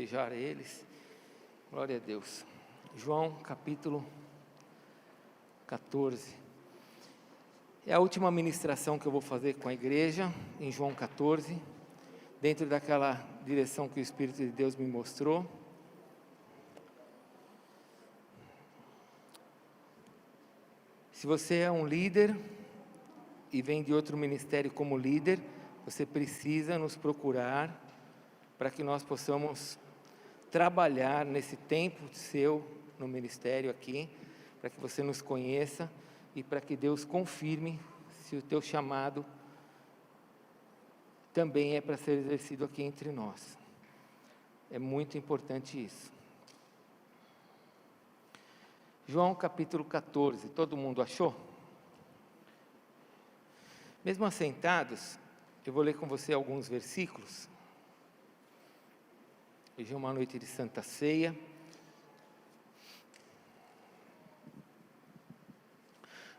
beijar eles. Glória a Deus. João capítulo 14. É a última ministração que eu vou fazer com a igreja, em João 14, dentro daquela direção que o Espírito de Deus me mostrou. Se você é um líder e vem de outro ministério como líder, você precisa nos procurar para que nós possamos trabalhar nesse tempo seu no ministério aqui, para que você nos conheça e para que Deus confirme se o teu chamado também é para ser exercido aqui entre nós. É muito importante isso. João capítulo 14, todo mundo achou? Mesmo assentados, eu vou ler com você alguns versículos. Hoje é uma noite de Santa Ceia.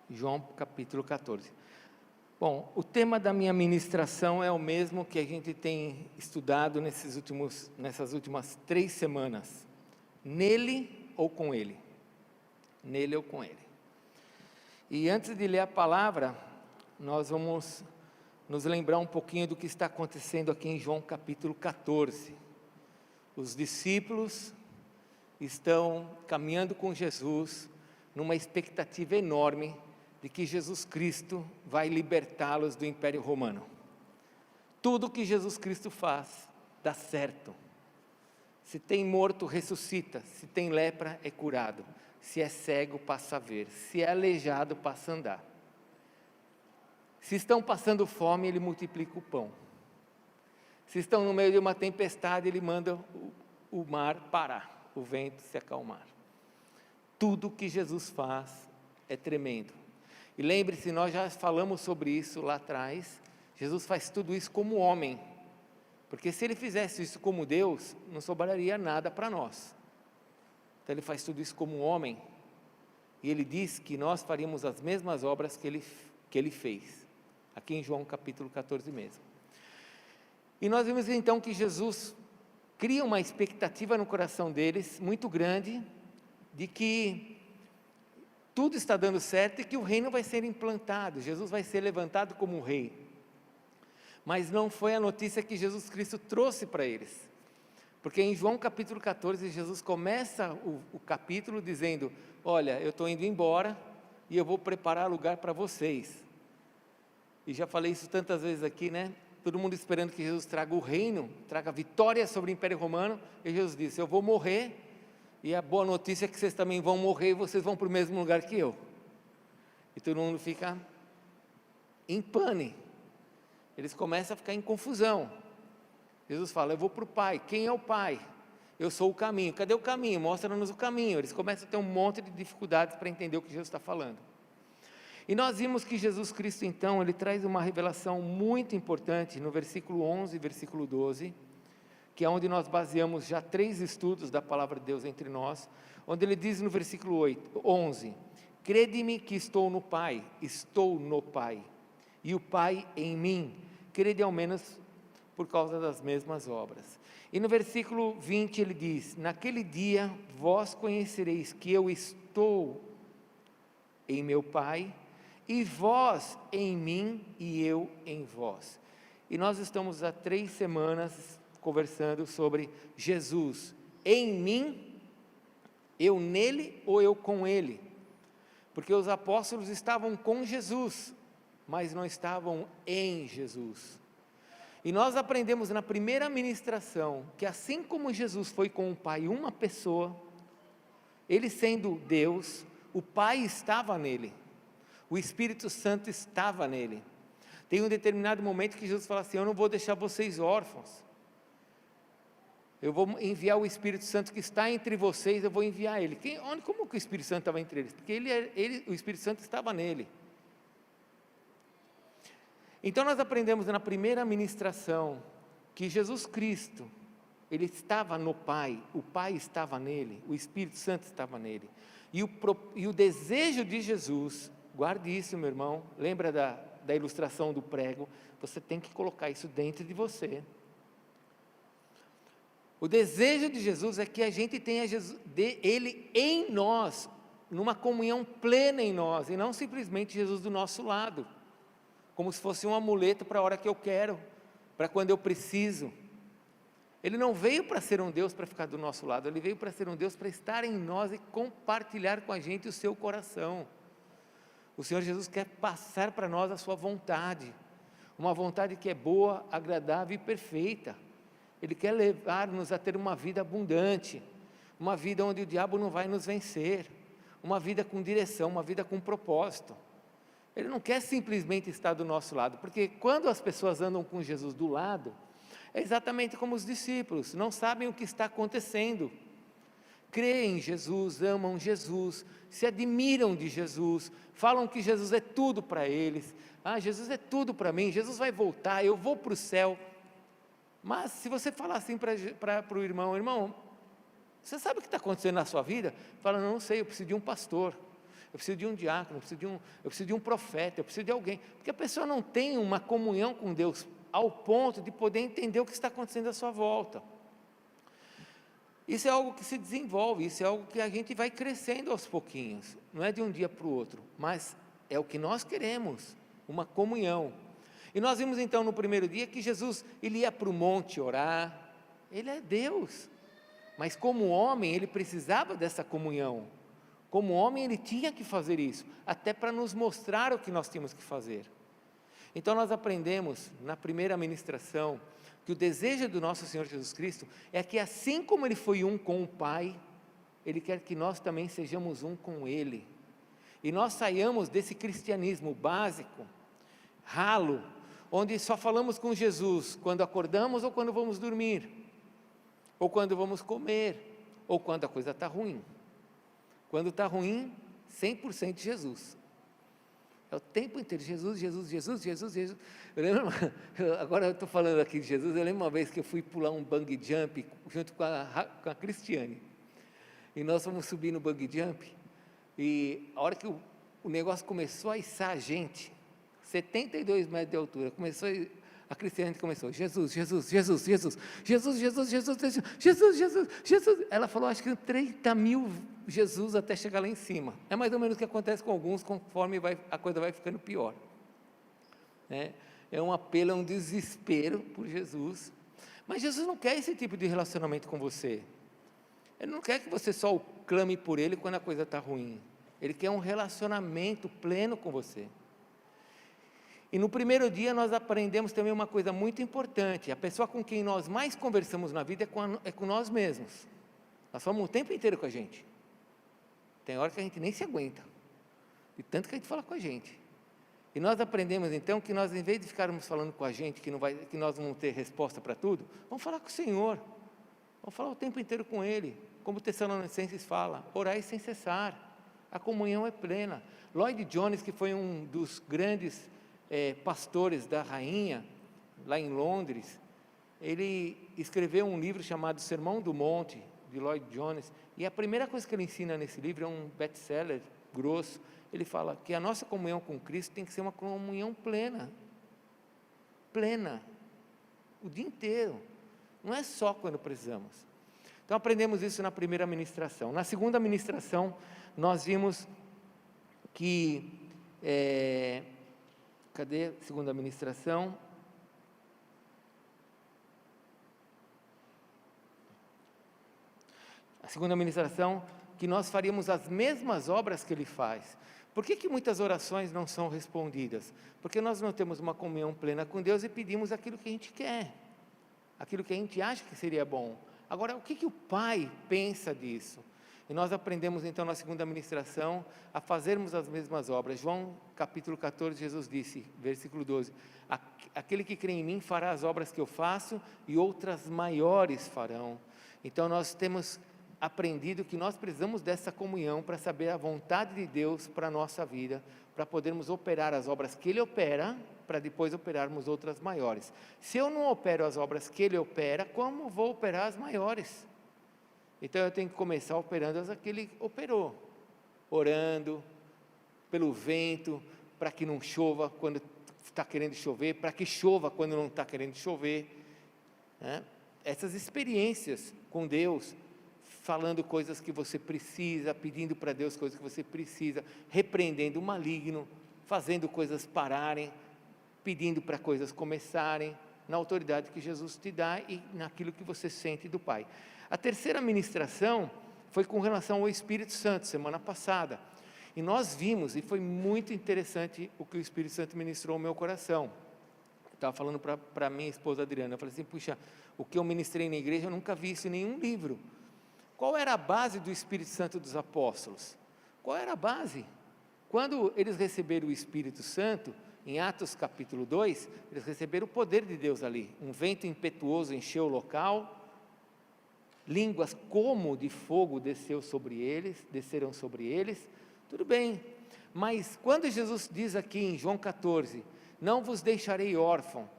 João capítulo 14. Bom, o tema da minha ministração é o mesmo que a gente tem estudado nessas últimas 3 semanas. Nele ou com Ele? Nele ou com Ele. E antes de ler a palavra, nós vamos nos lembrar um pouquinho do que está acontecendo aqui em João capítulo 14. Os discípulos estão caminhando com Jesus numa expectativa enorme de que Jesus Cristo vai libertá-los do Império Romano. Tudo que Jesus Cristo faz dá certo. Se tem morto, ressuscita. Se tem lepra, é curado. Se é cego, passa a ver. Se é aleijado, passa a andar. Se estão passando fome, Ele multiplica o pão. Se estão no meio de uma tempestade, Ele manda o mar parar, o vento se acalmar. Tudo que Jesus faz é tremendo. E lembre-se, nós já falamos sobre isso lá atrás. Jesus faz tudo isso como homem, porque se Ele fizesse isso como Deus, não sobraria nada para nós. Então Ele faz tudo isso como homem, e Ele diz que nós faríamos as mesmas obras que Ele fez, aqui em João capítulo 14 mesmo. E nós vimos então que Jesus cria uma expectativa no coração deles, muito grande, de que tudo está dando certo e que o reino vai ser implantado, Jesus vai ser levantado como rei. Mas não foi a notícia que Jesus Cristo trouxe para eles, porque em João capítulo 14, Jesus começa o capítulo dizendo: olha, eu estou indo embora e eu vou preparar lugar para vocês. E já falei isso tantas vezes aqui, né? Todo mundo esperando que Jesus traga o reino, traga vitória sobre o Império Romano, e Jesus disse: eu vou morrer, e a boa notícia é que vocês também vão morrer, e vocês vão para o mesmo lugar que eu. E todo mundo fica em pane, eles começam a ficar em confusão. Jesus fala: eu vou para o Pai. Quem é o Pai? Eu sou o caminho. Cadê o caminho? Mostra-nos o caminho. Eles começam a ter um monte de dificuldades para entender o que Jesus está falando. E nós vimos que Jesus Cristo então, Ele traz uma revelação muito importante no versículo 11 e versículo 12, que é onde nós baseamos já 3 estudos da palavra de Deus entre nós, onde Ele diz no versículo 11, crede-me que estou no Pai, e o Pai em mim, crede ao menos por causa das mesmas obras. E no versículo 20 Ele diz: naquele dia vós conhecereis que eu estou em meu Pai, e vós em mim e eu em vós. E nós estamos há 3 semanas conversando sobre Jesus em mim, eu nele ou eu com Ele, porque os apóstolos estavam com Jesus, mas não estavam em Jesus. E nós aprendemos na primeira ministração que assim como Jesus foi com o Pai uma pessoa, Ele sendo Deus, o Pai estava nele, o Espírito Santo estava nele. Tem um determinado momento que Jesus fala assim: eu não vou deixar vocês órfãos, eu vou enviar o Espírito Santo que está entre vocês, eu vou enviar Ele. Como que o Espírito Santo estava entre eles? Porque o Espírito Santo estava nele. Então nós aprendemos na primeira ministração que Jesus Cristo, Ele estava no Pai, o Pai estava nele, o Espírito Santo estava nele. E o desejo de Jesus, guarde isso, meu irmão, lembra da ilustração do prego, você tem que colocar isso dentro de você. O desejo de Jesus é que a gente tenha Ele em nós, numa comunhão plena em nós, e não simplesmente Jesus do nosso lado, como se fosse um amuleto para a hora que eu quero, para quando eu preciso. Ele não veio para ser um Deus para ficar do nosso lado, Ele veio para ser um Deus para estar em nós e compartilhar com a gente o seu coração. O Senhor Jesus quer passar para nós a sua vontade, uma vontade que é boa, agradável e perfeita. Ele quer levar-nos a ter uma vida abundante, uma vida onde o diabo não vai nos vencer, uma vida com direção, uma vida com propósito. Ele não quer simplesmente estar do nosso lado, porque quando as pessoas andam com Jesus do lado, é exatamente como os discípulos, não sabem o que está acontecendo, creem em Jesus, amam Jesus, se admiram de Jesus, falam que Jesus é tudo para eles, Jesus é tudo para mim, Jesus vai voltar, eu vou para o céu. Mas se você falar assim para o irmão, você sabe o que está acontecendo na sua vida? Fala, não sei, eu preciso de um pastor, eu preciso de um diácono, eu preciso de um profeta, eu preciso de alguém, porque a pessoa não tem uma comunhão com Deus, ao ponto de poder entender o que está acontecendo à sua volta. Isso é algo que se desenvolve, isso é algo que a gente vai crescendo aos pouquinhos, não é de um dia para o outro, mas é o que nós queremos, uma comunhão. E nós vimos então no primeiro dia que Jesus, ele ia para o monte orar, ele é Deus, mas como homem ele precisava dessa comunhão, como homem ele tinha que fazer isso, até para nos mostrar o que nós tínhamos que fazer. Então nós aprendemos na primeira ministração, que o desejo do nosso Senhor Jesus Cristo, é que assim como Ele foi um com o Pai, Ele quer que nós também sejamos um com Ele, e nós saiamos desse cristianismo básico, ralo, onde só falamos com Jesus, quando acordamos ou quando vamos dormir, ou quando vamos comer, ou quando a coisa está ruim. Quando está ruim, 100% Jesus, é o tempo inteiro, Jesus. Eu lembro, agora eu estou falando aqui de Jesus, eu lembro uma vez que eu fui pular um bungee jump, junto com a Cristiane, e nós fomos subir no bungee jump, e a hora que o negócio começou a içar a gente, 72 metros de altura, a Cristiane começou, Jesus, ela falou, acho que 30 mil Jesus até chegar lá em cima, é mais ou menos o que acontece com alguns, conforme a coisa vai ficando pior, é um apelo, é um desespero por Jesus, mas Jesus não quer esse tipo de relacionamento com você, Ele não quer que você só clame por Ele quando a coisa está ruim, Ele quer um relacionamento pleno com você. E no primeiro dia nós aprendemos também uma coisa muito importante, a pessoa com quem nós mais conversamos na vida é com nós mesmos, nós falamos o tempo inteiro com a gente, tem hora que a gente nem se aguenta, de tanto que a gente fala com a gente, e nós aprendemos então que nós, em vez de ficarmos falando com a gente, que nós vamos ter resposta para tudo, vamos falar com o Senhor, vamos falar o tempo inteiro com Ele, como o Tessalonicenses fala, orai sem cessar, a comunhão é plena. Lloyd Jones, que foi um dos grandes pastores da rainha, lá em Londres, ele escreveu um livro chamado Sermão do Monte, de Lloyd Jones, e a primeira coisa que ele ensina nesse livro, é um best-seller grosso, ele fala que a nossa comunhão com Cristo tem que ser uma comunhão plena, o dia inteiro, não é só quando precisamos. Então aprendemos isso na primeira ministração. Na segunda ministração, nós vimos que, cadê a segunda ministração? A segunda ministração, que nós faríamos as mesmas obras que Ele faz. Por que muitas orações não são respondidas? Porque nós não temos uma comunhão plena com Deus e pedimos aquilo que a gente quer, aquilo que a gente acha que seria bom. Agora, o que o Pai pensa disso? E nós aprendemos então na segunda ministração a fazermos as mesmas obras. João capítulo 14, Jesus disse, versículo 12, aquele que crê em mim fará as obras que eu faço e outras maiores farão. Então nós temos aprendido que nós precisamos dessa comunhão para saber a vontade de Deus para a nossa vida, para podermos operar as obras que Ele opera, para depois operarmos outras maiores. Se eu não opero as obras que Ele opera, como vou operar as maiores? Então eu tenho que começar operando as que Ele operou, orando pelo vento, para que não chova quando está querendo chover, para que chova quando não está querendo chover, né? essas experiências com Deus, falando coisas que você precisa, pedindo para Deus coisas que você precisa, repreendendo o maligno, fazendo coisas pararem, pedindo para coisas começarem, na autoridade que Jesus te dá e naquilo que você sente do Pai. A terceira ministração foi com relação ao Espírito Santo, semana passada, e nós vimos, e foi muito interessante o que o Espírito Santo ministrou ao meu coração. Eu estava falando para minha esposa Adriana, eu falei assim, puxa, o que eu ministrei na igreja, eu nunca vi isso em nenhum livro. Qual era a base do Espírito Santo dos apóstolos? Qual era a base? Quando eles receberam o Espírito Santo, em Atos capítulo 2, eles receberam o poder de Deus ali, um vento impetuoso encheu o local, línguas como de fogo desceram sobre eles, tudo bem, mas quando Jesus diz aqui em João 14, não vos deixarei órfão,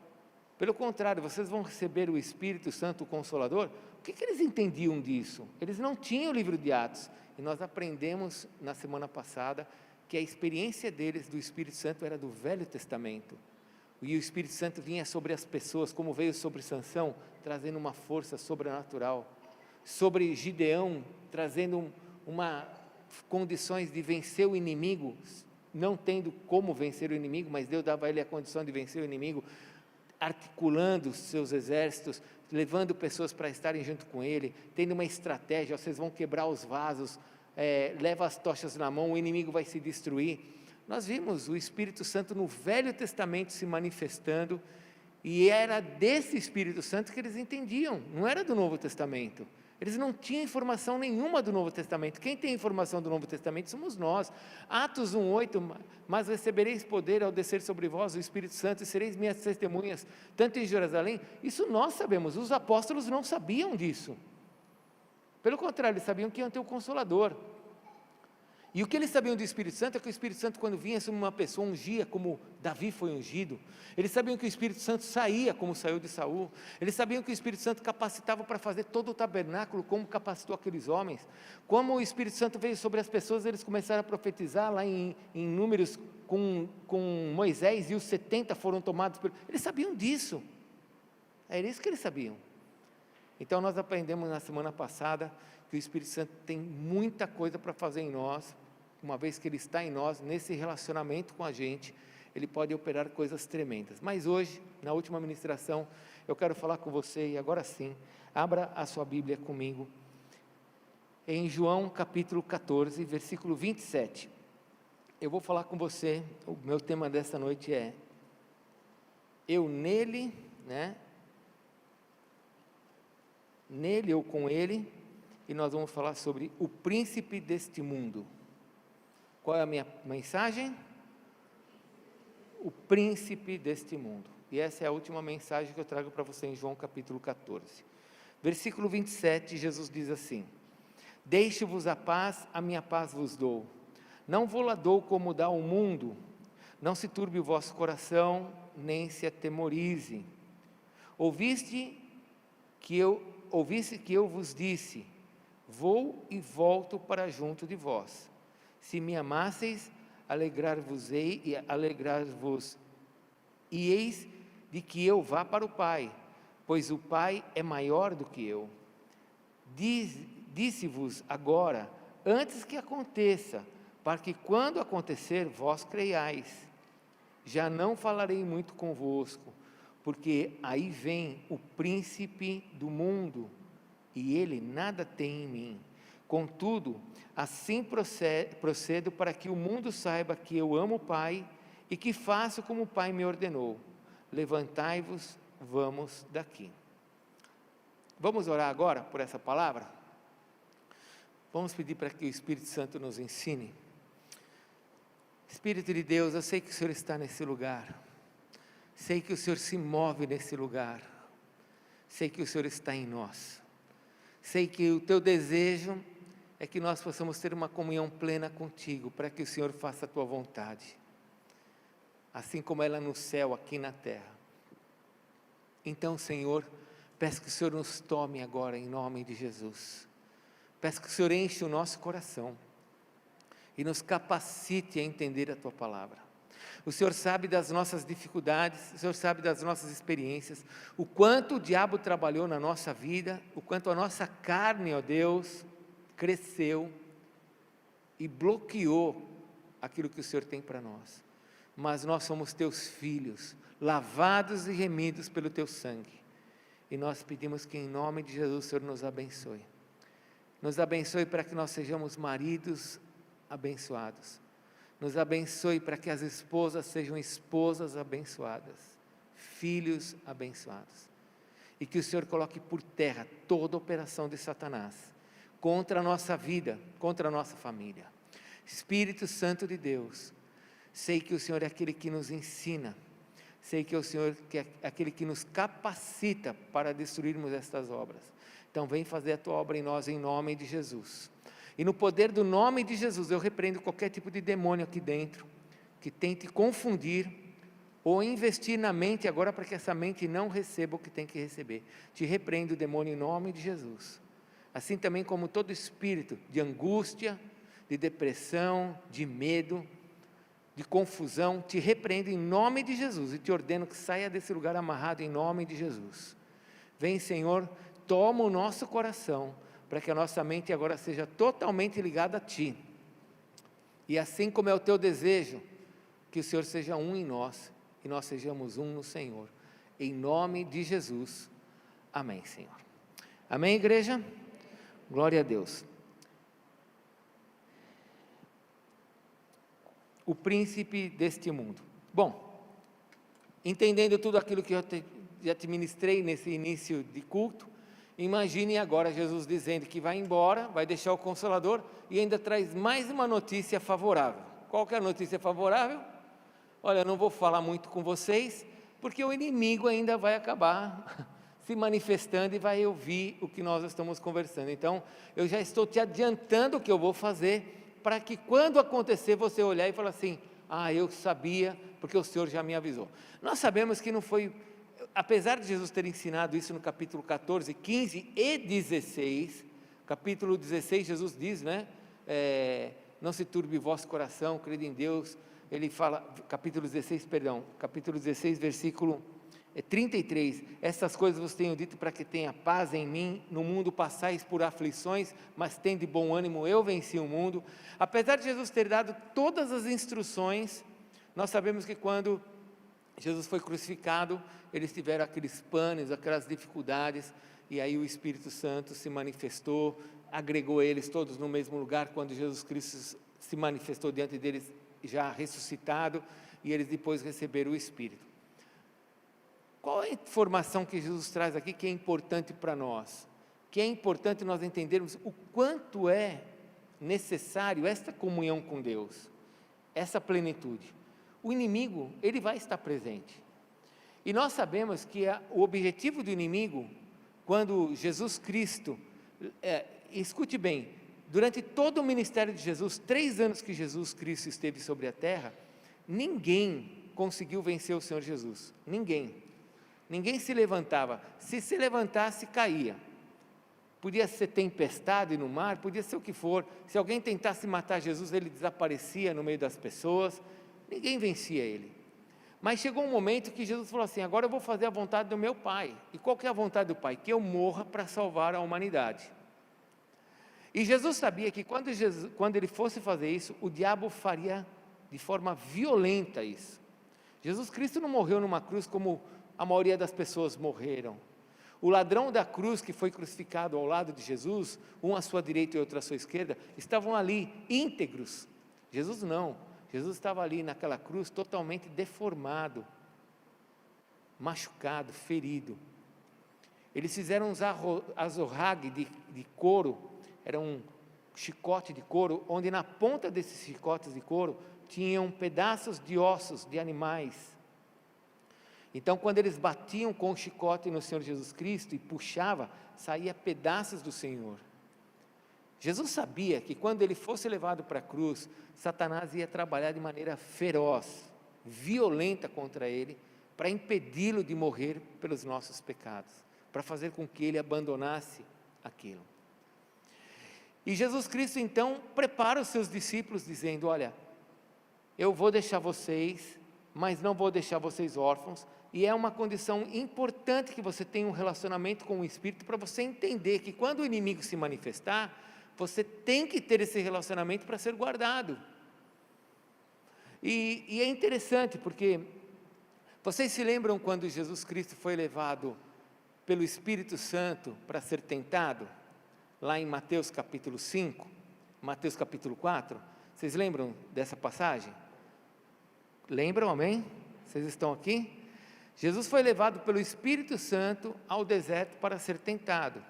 pelo contrário, vocês vão receber o Espírito Santo, o Consolador. O que eles entendiam disso? Eles não tinham o livro de Atos, e nós aprendemos na semana passada, que a experiência deles do Espírito Santo era do Velho Testamento, e o Espírito Santo vinha sobre as pessoas, como veio sobre Sansão, trazendo uma força sobrenatural, sobre Gideão, trazendo condições de vencer o inimigo, não tendo como vencer o inimigo, mas Deus dava a ele a condição de vencer o inimigo, articulando os seus exércitos, levando pessoas para estarem junto com ele, tendo uma estratégia, vocês vão quebrar os vasos, leva as tochas na mão, o inimigo vai se destruir. Nós vimos o Espírito Santo no Velho Testamento se manifestando, e era desse Espírito Santo que eles entendiam, não era do Novo Testamento. Eles não tinham informação nenhuma do Novo Testamento. Quem tem informação do Novo Testamento somos nós. Atos 1:8, mas recebereis poder ao descer sobre vós o Espírito Santo e sereis minhas testemunhas, tanto em Jerusalém. Isso nós sabemos, os apóstolos não sabiam disso. Pelo contrário, eles sabiam que iam ter o Consolador. E o que eles sabiam do Espírito Santo é que o Espírito Santo, quando vinha sobre uma pessoa, ungia como Davi foi ungido. Eles sabiam que o Espírito Santo saía como saiu de Saul. Eles sabiam que o Espírito Santo capacitava para fazer todo o tabernáculo, como capacitou aqueles homens. Como o Espírito Santo veio sobre as pessoas, eles começaram a profetizar lá em Números com Moisés, e os 70 foram tomados por... Eles sabiam disso. Era isso que eles sabiam. Então nós aprendemos na semana passada que o Espírito Santo tem muita coisa para fazer em nós. Uma vez que Ele está em nós, nesse relacionamento com a gente, Ele pode operar coisas tremendas. Mas hoje, na última ministração, eu quero falar com você, e agora sim, abra a sua Bíblia comigo, em João capítulo 14, versículo 27. Eu vou falar com você, o meu tema dessa noite é, eu nele, nele ou com Ele, e nós vamos falar sobre o príncipe deste mundo. Qual é a minha mensagem? O príncipe deste mundo. E essa é a última mensagem que eu trago para você em João capítulo 14. Versículo 27, Jesus diz assim, deixo-vos a paz, a minha paz vos dou. Não vou lá dou como dá o mundo, não se turbe o vosso coração, nem se atemorize. Ouviste que eu vos disse, vou e volto para junto de vós. Se me amasseis, alegrar-vos-ei e alegrar-vos, e eis de que eu vá para o Pai, pois o Pai é maior do que eu. Disse-vos agora, antes que aconteça, para que quando acontecer, vós creiais. Já não falarei muito convosco, porque aí vem o príncipe do mundo, e ele nada tem em mim. Contudo, assim procedo para que o mundo saiba que eu amo o Pai, e que faço como o Pai me ordenou. Levantai-vos, vamos daqui. Vamos orar agora por essa palavra? Vamos pedir para que o Espírito Santo nos ensine. Espírito de Deus, eu sei que o Senhor está nesse lugar, sei que o Senhor se move nesse lugar, sei que o Senhor está em nós, sei que o Teu desejo é que nós possamos ter uma comunhão plena contigo, para que o Senhor faça a Tua vontade, assim como ela no céu, aqui na terra. Então, Senhor, peço que o Senhor nos tome agora, em nome de Jesus, peço que o Senhor enche o nosso coração, e nos capacite a entender a Tua palavra. O Senhor sabe das nossas dificuldades, o Senhor sabe das nossas experiências, o quanto o diabo trabalhou na nossa vida, o quanto a nossa carne, ó Deus, cresceu e bloqueou aquilo que o Senhor tem para nós. Mas nós somos teus filhos, lavados e remidos pelo teu sangue. E nós pedimos que em nome de Jesus o Senhor nos abençoe. Nos abençoe para que nós sejamos maridos abençoados. Nos abençoe para que as esposas sejam esposas abençoadas, filhos abençoados. E que o Senhor coloque por terra toda operação de Satanás contra a nossa vida, contra a nossa família. Espírito Santo de Deus, sei que o Senhor é aquele que nos ensina, sei que é o Senhor que é aquele que nos capacita para destruirmos estas obras. Então vem fazer a tua obra em nós, em nome de Jesus. E no poder do nome de Jesus, eu repreendo qualquer tipo de demônio aqui dentro, que tente confundir, ou investir na mente agora, para que essa mente não receba o que tem que receber. Te repreendo o demônio em nome de Jesus. Assim também como todo espírito de angústia, de depressão, de medo, de confusão, te repreendo em nome de Jesus, e te ordeno que saia desse lugar amarrado em nome de Jesus. Vem, Senhor, toma o nosso coração, para que a nossa mente agora seja totalmente ligada a Ti, e assim como é o Teu desejo, que o Senhor seja um em nós, e nós sejamos um no Senhor, em nome de Jesus, amém, Senhor. Amém, igreja? Glória a Deus. O príncipe deste mundo. Bom, entendendo tudo aquilo que eu já te ministrei nesse início de culto, imagine agora Jesus dizendo que vai embora, vai deixar o Consolador e ainda traz mais uma notícia favorável. Qual que é a notícia favorável? Olha, eu não vou falar muito com vocês, porque o inimigo ainda vai acabar se manifestando e vai ouvir o que nós estamos conversando. Então, eu já estou te adiantando o que eu vou fazer, para que quando acontecer você olhar e falar assim, eu sabia, porque o Senhor já me avisou. Nós sabemos que não foi... Apesar de Jesus ter ensinado isso no capítulo 14, 15 e 16, capítulo 16 Jesus diz, né, não se turbe o vosso coração, crede em Deus, ele fala, capítulo 16, versículo 33, essas coisas vos tenho dito para que tenha paz em mim, no mundo passais por aflições, mas tende bom ânimo, eu venci o mundo. Apesar de Jesus ter dado todas as instruções, nós sabemos que quando Jesus foi crucificado, eles tiveram aqueles panos, aquelas dificuldades, e aí o Espírito Santo se manifestou, agregou eles todos no mesmo lugar, quando Jesus Cristo se manifestou diante deles, já ressuscitado, e eles depois receberam o Espírito. Qual é a informação que Jesus traz aqui que é importante para nós? Que é importante nós entendermos o quanto é necessário esta comunhão com Deus, essa plenitude. O inimigo, ele vai estar presente. E nós sabemos que o objetivo do inimigo, quando Jesus Cristo, escute bem, durante todo o ministério de Jesus, 3 anos que Jesus Cristo esteve sobre a terra, ninguém conseguiu vencer o Senhor Jesus, ninguém se levantava, se levantasse caía, podia ser tempestade no mar, podia ser o que for, se alguém tentasse matar Jesus, ele desaparecia no meio das pessoas, ninguém vencia ele. Mas chegou um momento que Jesus falou assim, agora eu vou fazer a vontade do meu Pai. E qual que é a vontade do Pai? Que eu morra para salvar a humanidade. E Jesus sabia que quando ele fosse fazer isso, o diabo faria de forma violenta isso. Jesus Cristo não morreu numa cruz como a maioria das pessoas morreram. O ladrão da cruz que foi crucificado ao lado de Jesus, um à sua direita e outro à sua esquerda, estavam ali íntegros. Jesus não. Jesus estava ali naquela cruz totalmente deformado, machucado, ferido. Eles fizeram uns azorrague de couro, era um chicote de couro, onde na ponta desses chicotes de couro tinham pedaços de ossos de animais. Então, quando eles batiam com o chicote no Senhor Jesus Cristo e puxava, saía pedaços do Senhor. Jesus sabia que quando ele fosse levado para a cruz, Satanás ia trabalhar de maneira feroz, violenta contra ele, para impedi-lo de morrer pelos nossos pecados, para fazer com que ele abandonasse aquilo. E Jesus Cristo então prepara os seus discípulos dizendo, olha, eu vou deixar vocês, mas não vou deixar vocês órfãos, e é uma condição importante que você tenha um relacionamento com o Espírito, para você entender que quando o inimigo se manifestar, você tem que ter esse relacionamento para ser guardado. E é interessante, porque vocês se lembram quando Jesus Cristo foi levado pelo Espírito Santo para ser tentado? Lá em Mateus capítulo 5, Mateus capítulo 4, vocês lembram dessa passagem? Lembram, amém? Vocês estão aqui? Jesus foi levado pelo Espírito Santo ao deserto para ser tentado.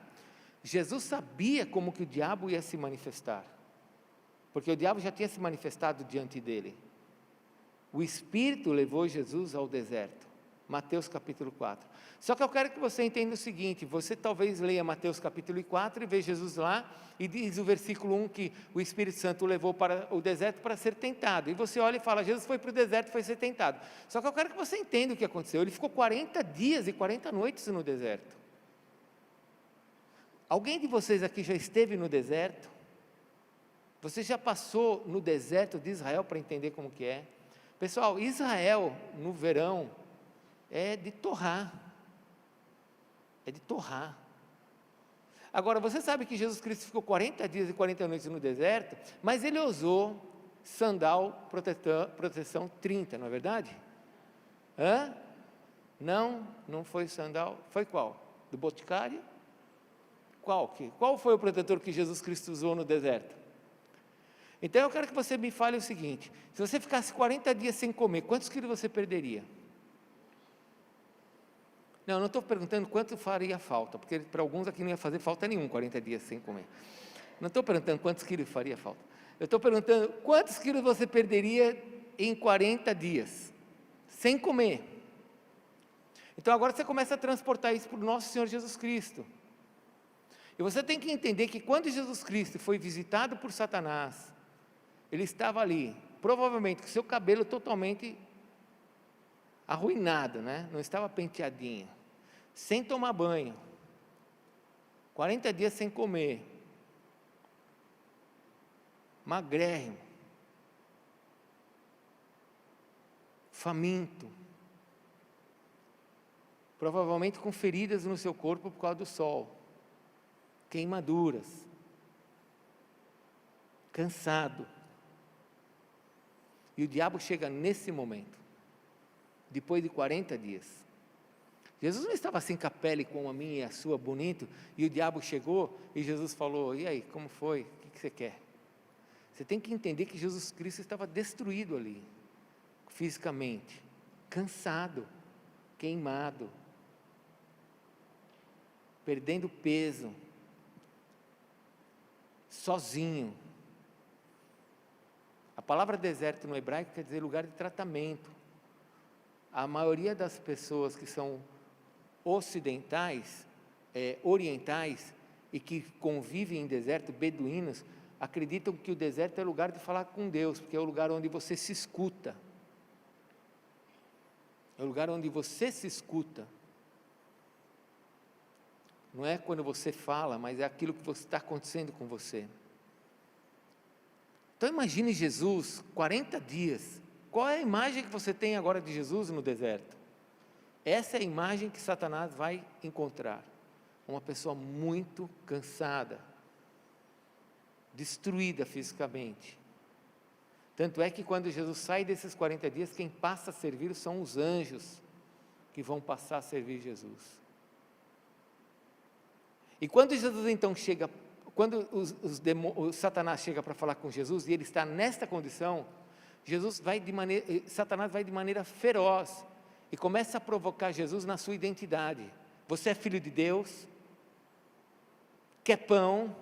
Jesus sabia como que o diabo ia se manifestar, porque o diabo já tinha se manifestado diante dele. O Espírito levou Jesus ao deserto, Mateus capítulo 4. Só que eu quero que você entenda o seguinte: você talvez leia Mateus capítulo 4 e veja Jesus lá, e diz o versículo 1 que o Espírito Santo o levou para o deserto para ser tentado, e você olha e fala, Jesus foi para o deserto e foi ser tentado. Só que eu quero que você entenda o que aconteceu. Ele ficou 40 dias e 40 noites no deserto. Alguém de vocês aqui já esteve no deserto? Você já passou no deserto de Israel para entender como que é? Pessoal, Israel no verão é de torrar. É de torrar. Agora, você sabe que Jesus Cristo ficou 40 dias e 40 noites no deserto, mas ele usou sandal proteção 30, não é verdade? Não foi sandal, foi qual? Do Boticário? Qual foi o protetor que Jesus Cristo usou no deserto? Então eu quero que você me fale o seguinte: se você ficasse 40 dias sem comer, quantos quilos você perderia? Não estou perguntando quanto faria falta, porque para alguns aqui não ia fazer falta nenhum 40 dias sem comer. Não estou perguntando quantos quilos faria falta. Eu estou perguntando quantos quilos você perderia em 40 dias, sem comer. Então agora você começa a transportar isso para o nosso Senhor Jesus Cristo. E você tem que entender que quando Jesus Cristo foi visitado por Satanás, ele estava ali, provavelmente com seu cabelo totalmente arruinado, né? Não estava penteadinho, sem tomar banho, 40 dias sem comer, magrérrimo, faminto, provavelmente com feridas no seu corpo por causa do sol, queimaduras, cansado. E o diabo chega nesse momento, depois de 40 dias. Jesus não estava assim com a pele como a minha e a sua, bonito, e o diabo chegou e Jesus falou, e aí, como foi? O que você quer? Você tem que entender que Jesus Cristo estava destruído ali, fisicamente, cansado, queimado, perdendo peso, sozinho. A palavra deserto no hebraico quer dizer lugar de tratamento. A maioria das pessoas que são ocidentais, orientais, e que convivem em deserto, beduínos, acreditam que o deserto é lugar de falar com Deus, porque é o lugar onde você se escuta. É o lugar onde você se escuta. Não é quando você fala, mas é aquilo que está acontecendo com você. Então imagine Jesus, 40 dias, qual é a imagem que você tem agora de Jesus no deserto? Essa é a imagem que Satanás vai encontrar, uma pessoa muito cansada, destruída fisicamente. Tanto é que quando Jesus sai desses 40 dias, quem passa a servir são os anjos, que vão passar a servir Jesus. E quando Jesus então chega, quando o Satanás chega para falar com Jesus, e ele está nesta condição, Satanás vai de maneira feroz, e começa a provocar Jesus na sua identidade. Você é filho de Deus? Quer pão?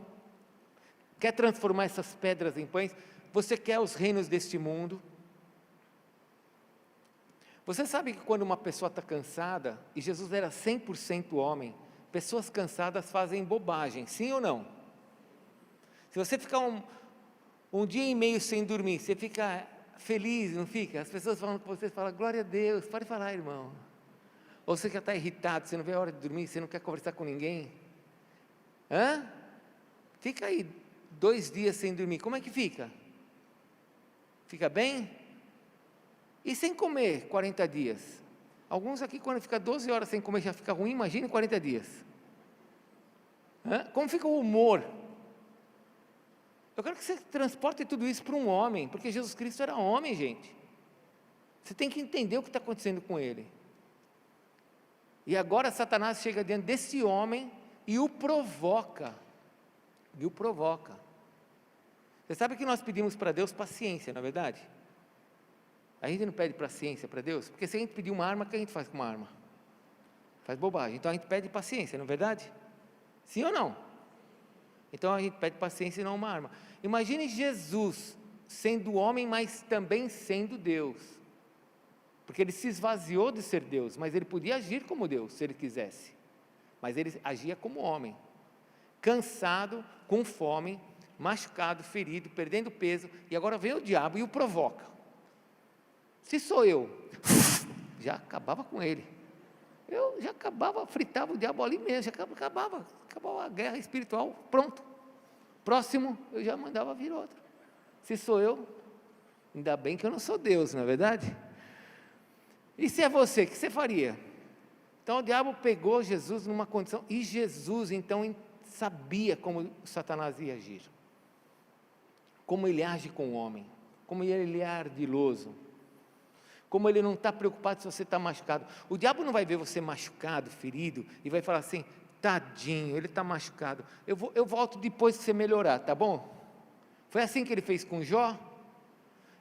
Quer transformar essas pedras em pães? Você quer os reinos deste mundo? Você sabe que quando uma pessoa está cansada, e Jesus era 100% homem, pessoas cansadas fazem bobagem, sim ou não? Se você ficar um dia e meio sem dormir, você fica feliz, não fica? As pessoas falam com você, falam, glória a Deus, pode falar, irmão. Ou você já está irritado, você não vê a hora de dormir, você não quer conversar com ninguém? Fica aí 2 dias sem dormir, como é que fica? Fica bem? E sem comer 40 dias. Alguns aqui, quando fica 12 horas sem comer, já fica ruim, imagine 40 dias. Como fica o humor? Eu quero que você transporte tudo isso para um homem, porque Jesus Cristo era homem, gente. Você tem que entender o que está acontecendo com ele. E agora Satanás chega diante desse homem e o provoca. E o provoca. Você sabe que nós pedimos para Deus paciência, não é verdade? A gente não pede paciência para Deus, porque se a gente pedir uma arma, o que a gente faz com uma arma? Faz bobagem. Então a gente pede paciência, não é verdade? Sim ou não? Então a gente pede paciência e não uma arma. Imagine Jesus sendo homem, mas também sendo Deus. Porque ele se esvaziou de ser Deus, mas ele podia agir como Deus, se ele quisesse. Mas ele agia como homem. Cansado, com fome, machucado, ferido, perdendo peso, e agora vem o diabo e o provoca. Se sou eu, já acabava com ele. Eu já acabava, fritava o diabo ali mesmo, já acabava a guerra espiritual, pronto. Próximo, eu já mandava vir outro. Se sou eu, ainda bem que eu não sou Deus, não é verdade? E se é você, o que você faria? Então o diabo pegou Jesus numa condição, e Jesus então sabia como Satanás ia agir. Como ele age com o homem, como ele é ardiloso, como ele não está preocupado se você está machucado. O diabo não vai ver você machucado, ferido, e vai falar assim, tadinho, ele está machucado, eu volto depois que você melhorar, tá bom? Foi assim que ele fez com Jó.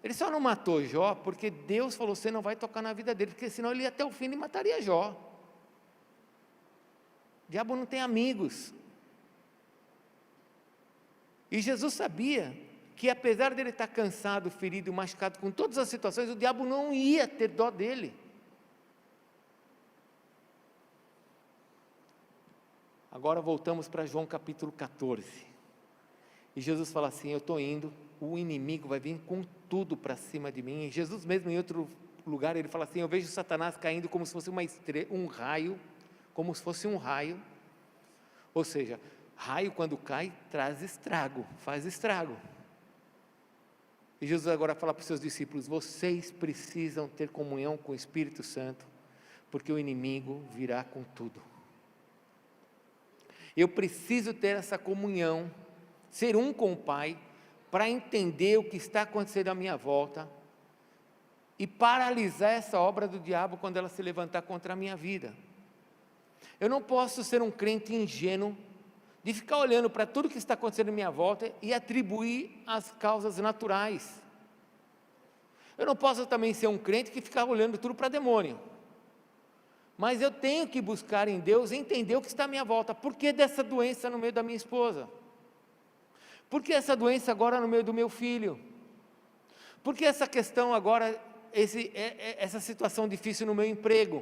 Ele só não matou Jó, porque Deus falou, você não vai tocar na vida dele, porque senão ele ia até o fim e mataria Jó. O diabo não tem amigos. E Jesus sabia que apesar dele estar cansado, ferido, machucado com todas as situações, o diabo não ia ter dó dele. Agora voltamos para João capítulo 14. E Jesus fala assim, eu estou indo, o inimigo vai vir com tudo para cima de mim. E Jesus mesmo em outro lugar, ele fala assim, eu vejo Satanás caindo como se fosse um raio, como se fosse um raio. Ou seja, raio quando cai, traz estrago, faz estrago. E Jesus agora fala para os seus discípulos, vocês precisam ter comunhão com o Espírito Santo, porque o inimigo virá com tudo. Eu preciso ter essa comunhão, ser um com o Pai, para entender o que está acontecendo à minha volta, e paralisar essa obra do diabo quando ela se levantar contra a minha vida. Eu não posso ser um crente ingênuo, de ficar olhando para tudo que está acontecendo à minha volta e atribuir as causas naturais. Eu não posso também ser um crente que ficar olhando tudo para demônio. Mas eu tenho que buscar em Deus entender o que está à minha volta. Por que dessa doença no meio da minha esposa? Por que essa doença agora no meio do meu filho? Por que essa questão agora, essa situação difícil no meu emprego?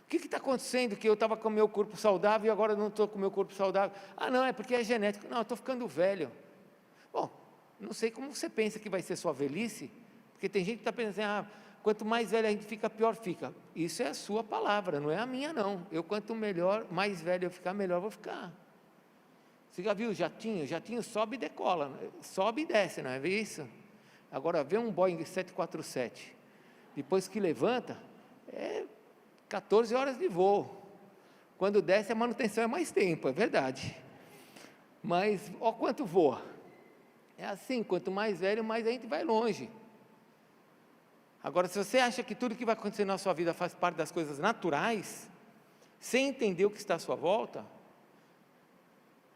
O que está acontecendo que eu estava com o meu corpo saudável e agora não estou com o meu corpo saudável? Ah, não, é porque é genético. Não, eu estou ficando velho. Bom, não sei como você pensa que vai ser sua velhice, porque tem gente que está pensando assim, quanto mais velho a gente fica, pior fica. Isso é a sua palavra, não é a minha não. Eu quanto mais velho eu ficar, melhor eu vou ficar. Você já viu o jatinho? O jatinho sobe e decola, sobe e desce, não é isso? Agora vê um Boeing 747, depois que levanta, 14 horas de voo. Quando desce a manutenção é mais tempo, é verdade. Mas olha quanto voa. É assim, quanto mais velho, mais a gente vai longe. Agora, se você acha que tudo que vai acontecer na sua vida faz parte das coisas naturais, sem entender o que está à sua volta,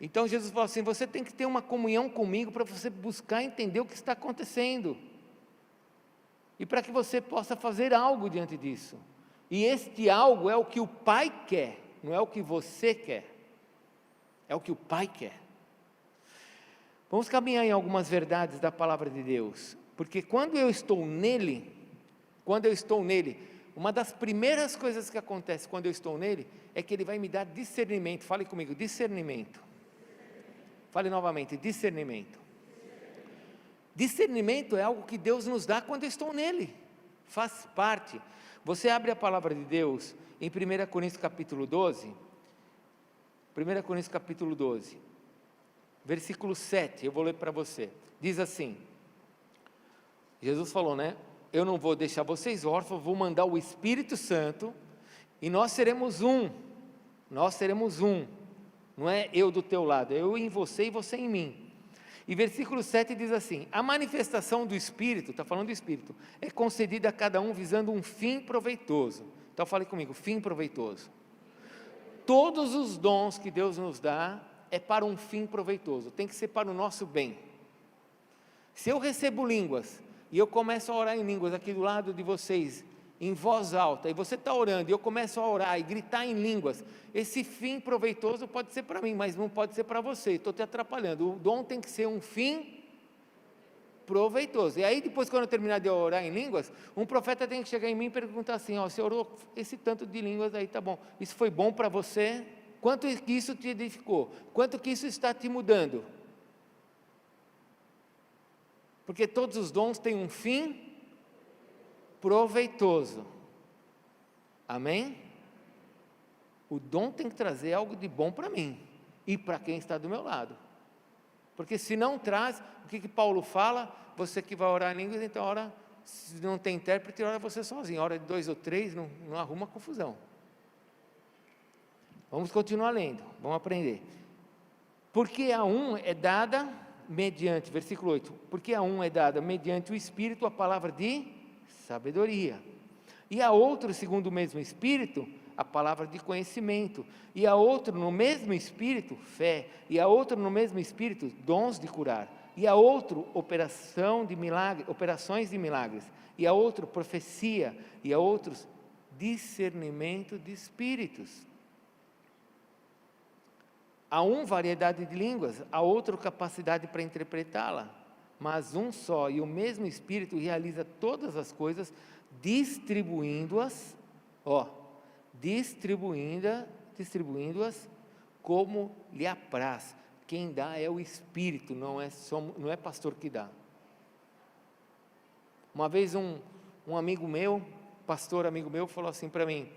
então Jesus falou assim, você tem que ter uma comunhão comigo para você buscar entender o que está acontecendo. E para que você possa fazer algo diante disso. E este algo é o que o Pai quer, não é o que você quer. É o que o Pai quer. Vamos caminhar em algumas verdades da palavra de Deus. Porque quando eu estou nele, uma das primeiras coisas que acontece quando eu estou nele, é que ele vai me dar discernimento. Fale comigo, discernimento. Fale novamente, discernimento. Discernimento é algo que Deus nos dá quando eu estou nele. Faz parte. Você abre a palavra de Deus em 1 Coríntios capítulo 12. 1 Coríntios capítulo 12. Versículo 7, eu vou ler para você. Diz assim, Jesus falou, eu não vou deixar vocês órfãos, vou mandar o Espírito Santo, e nós seremos um, não é eu do teu lado, é eu em você e você em mim. E versículo 7 diz assim: a manifestação do Espírito, está falando do Espírito, é concedida a cada um visando um fim proveitoso. Então fale comigo, fim proveitoso. Todos os dons que Deus nos dá, é para um fim proveitoso, tem que ser para o nosso bem. Se eu recebo línguas, e eu começo a orar em línguas aqui do lado de vocês, em voz alta, e você está orando, e eu começo a orar e gritar em línguas, esse fim proveitoso pode ser para mim, mas não pode ser para você, estou te atrapalhando. O dom tem que ser um fim proveitoso. E aí depois, quando eu terminar de orar em línguas, um profeta tem que chegar em mim e perguntar assim: ó, você orou esse tanto de línguas aí, tá bom, isso foi bom para você? Quanto que isso te edificou? Quanto que isso está te mudando? Porque todos os dons têm um fim proveitoso. Amém? O dom tem que trazer algo de bom para mim e para quem está do meu lado. Porque se não traz, o que Paulo fala? Você que vai orar em línguas, então ora, se não tem intérprete, ora você sozinho. Ora de 2 ou 3, não arruma confusão. Vamos continuar lendo, vamos aprender. Porque a um é dada mediante, versículo 8, porque a um é dada mediante o Espírito a palavra de sabedoria, e a outro, segundo o mesmo Espírito, a palavra de conhecimento, e a outro no mesmo Espírito, fé, e a outro no mesmo Espírito, dons de curar, e a outro operações de milagres, e a outro profecia, e a outros discernimento de espíritos. A um variedade de línguas, a outro capacidade para interpretá-la, mas um só e o mesmo Espírito realiza todas as coisas, distribuindo-as como lhe apraz. Quem dá é o Espírito, não é pastor que dá. Uma vez um amigo meu, pastor amigo meu, falou assim para mim: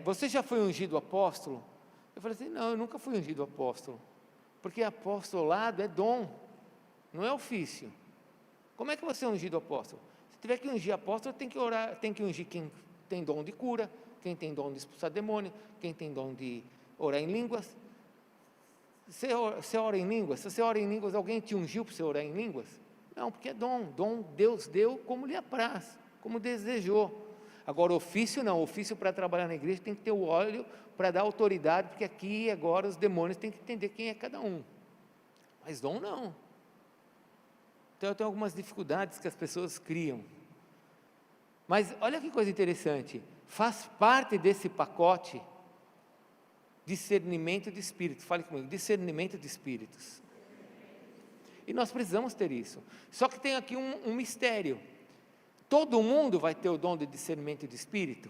você já foi ungido apóstolo? Eu falei assim: não, eu nunca fui ungido apóstolo, porque apostolado é dom, não é ofício. Como é que você é ungido apóstolo? Se tiver que ungir apóstolo, tem que orar, tem que ungir quem tem dom de cura, quem tem dom de expulsar demônio, quem tem dom de orar em línguas. Você ora em línguas? Se você ora em línguas, alguém te ungiu para você orar em línguas? Não, porque é dom Deus deu como lhe apraz, como desejou. Agora, ofício não, ofício para trabalhar na igreja tem que ter o óleo para dar autoridade, porque aqui e agora os demônios têm que entender quem é cada um, mas dom não. Então eu tenho algumas dificuldades que as pessoas criam, mas olha que coisa interessante, faz parte desse pacote, discernimento de espíritos. Fale comigo, discernimento de espíritos, e nós precisamos ter isso, só que tem aqui um mistério. Todo mundo vai ter o dom de discernimento de espírito?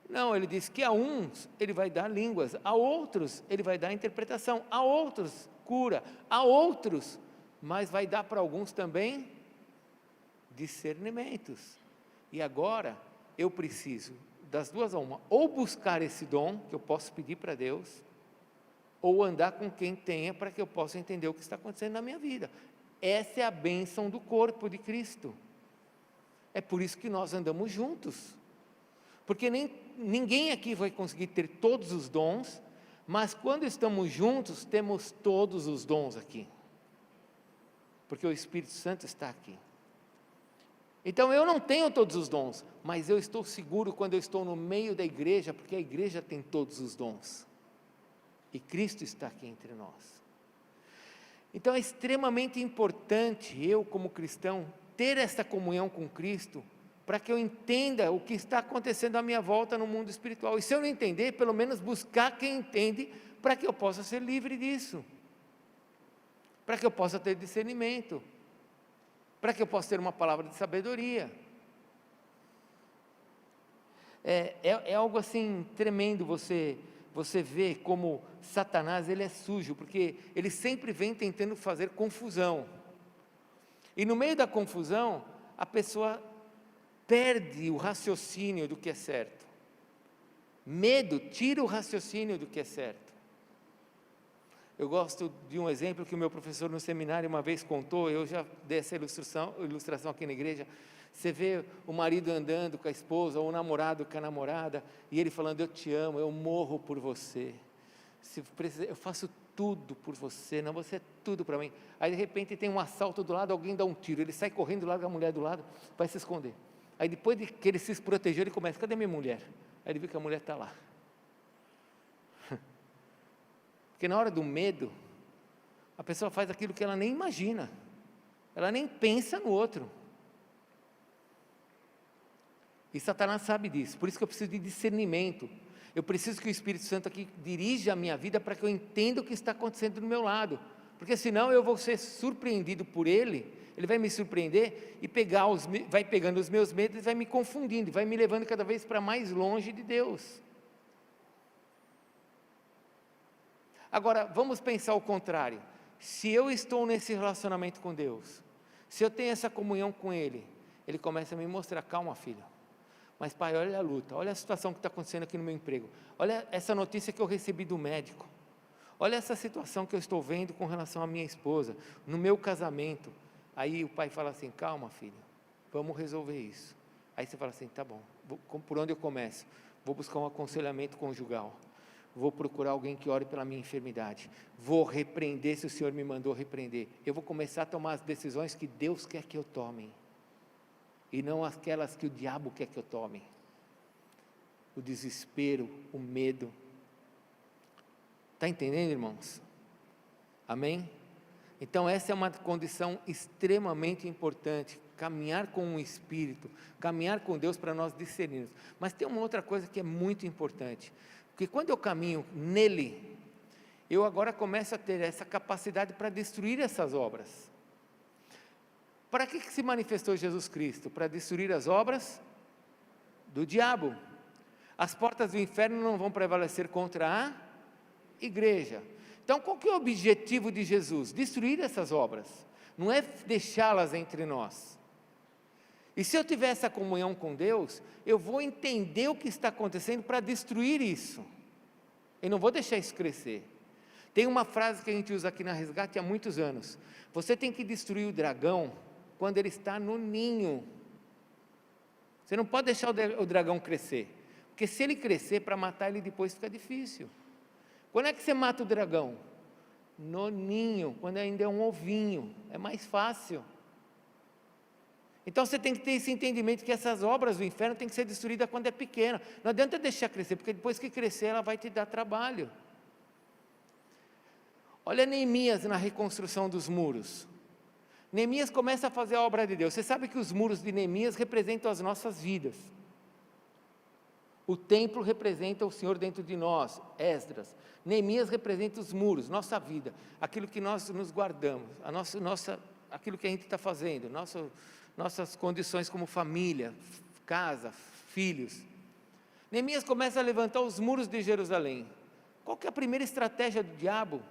Não, ele diz que a uns ele vai dar línguas, a outros ele vai dar interpretação, a outros cura, a outros, mas vai dar para alguns também discernimentos. E agora eu preciso das duas a uma, ou buscar esse dom que eu posso pedir para Deus, ou andar com quem tenha, para que eu possa entender o que está acontecendo na minha vida. Essa é a bênção do corpo de Cristo. É por isso que nós andamos juntos, porque ninguém aqui vai conseguir ter todos os dons, mas quando estamos juntos, temos todos os dons aqui, porque o Espírito Santo está aqui. Então eu não tenho todos os dons, mas eu estou seguro quando eu estou no meio da igreja, porque a igreja tem todos os dons, e Cristo está aqui entre nós. Então é extremamente importante, eu como cristão, ter essa comunhão com Cristo, para que eu entenda o que está acontecendo à minha volta no mundo espiritual, e se eu não entender, pelo menos buscar quem entende, para que eu possa ser livre disso, para que eu possa ter discernimento, para que eu possa ter uma palavra de sabedoria. É algo assim tremendo, você vê como Satanás, ele é sujo, porque ele sempre vem tentando fazer confusão, e no meio da confusão, a pessoa perde o raciocínio do que é certo. Medo tira o raciocínio do que é certo. Eu gosto de um exemplo que o meu professor no seminário uma vez contou, eu já dei essa ilustração aqui na igreja. Você vê o marido andando com a esposa, ou o namorado com a namorada, e ele falando, eu te amo, eu morro por você, se precisar, eu faço tudo por você, não, você é tudo para mim. Aí de repente tem um assalto do lado, alguém dá um tiro, ele sai correndo, larga a mulher do lado, vai se esconder. Aí depois de que ele se protegeu, ele começa, cadê minha mulher? Aí ele vê que a mulher está lá. Porque na hora do medo, a pessoa faz aquilo que ela nem imagina, ela nem pensa no outro. E Satanás sabe disso, por isso que eu preciso de discernimento. Eu preciso que o Espírito Santo aqui dirija a minha vida para que eu entenda o que está acontecendo do meu lado, porque senão eu vou ser surpreendido por ele vai me surpreender e vai pegando os meus medos e vai me confundindo, vai me levando cada vez para mais longe de Deus. Agora, vamos pensar o contrário. Se eu estou nesse relacionamento com Deus, se eu tenho essa comunhão com Ele, Ele começa a me mostrar, calma filho, mas pai, olha a luta, olha a situação que está acontecendo aqui no meu emprego, olha essa notícia que eu recebi do médico, olha essa situação que eu estou vendo com relação à minha esposa, no meu casamento. Aí o pai fala assim, calma filho, vamos resolver isso. Aí você fala assim, tá bom, por onde eu começo? Vou buscar um aconselhamento conjugal, vou procurar alguém que ore pela minha enfermidade, vou repreender se o Senhor me mandou repreender, eu vou começar a tomar as decisões que Deus quer que eu tome, e não aquelas que o diabo quer que eu tome. O desespero, o medo. Está entendendo, irmãos? Amém? Então essa é uma condição extremamente importante, caminhar com o Espírito, caminhar com Deus para nós discernirmos. Mas tem uma outra coisa que é muito importante, porque quando eu caminho nele, eu agora começo a ter essa capacidade para destruir essas obras. Para que se manifestou Jesus Cristo? Para destruir as obras do diabo. As portas do inferno não vão prevalecer contra a igreja. Então, qual que é o objetivo de Jesus? Destruir essas obras, não é deixá-las entre nós. E se eu tiver essa comunhão com Deus, eu vou entender o que está acontecendo para destruir isso. Eu não vou deixar isso crescer. Tem uma frase que a gente usa aqui na Resgate há muitos anos. Você tem que destruir o dragão quando ele está no ninho. Você não pode deixar o dragão crescer, porque se ele crescer, para matar ele depois fica difícil. Quando é que você mata o dragão? No ninho, quando ainda é um ovinho, é mais fácil. Então você tem que ter esse entendimento que essas obras do inferno têm que ser destruídas quando é pequena. Não adianta deixar crescer, porque depois que crescer ela vai te dar trabalho. Olha Neemias na reconstrução dos muros. Neemias começa a fazer a obra de Deus. Você sabe que os muros de Neemias representam as nossas vidas. O templo representa o Senhor dentro de nós, Esdras. Neemias representa os muros, nossa vida, aquilo que nós nos guardamos, aquilo que a gente está fazendo, nossas condições como família, casa, filhos. Neemias começa a levantar os muros de Jerusalém. Qual que é a primeira estratégia do diabo?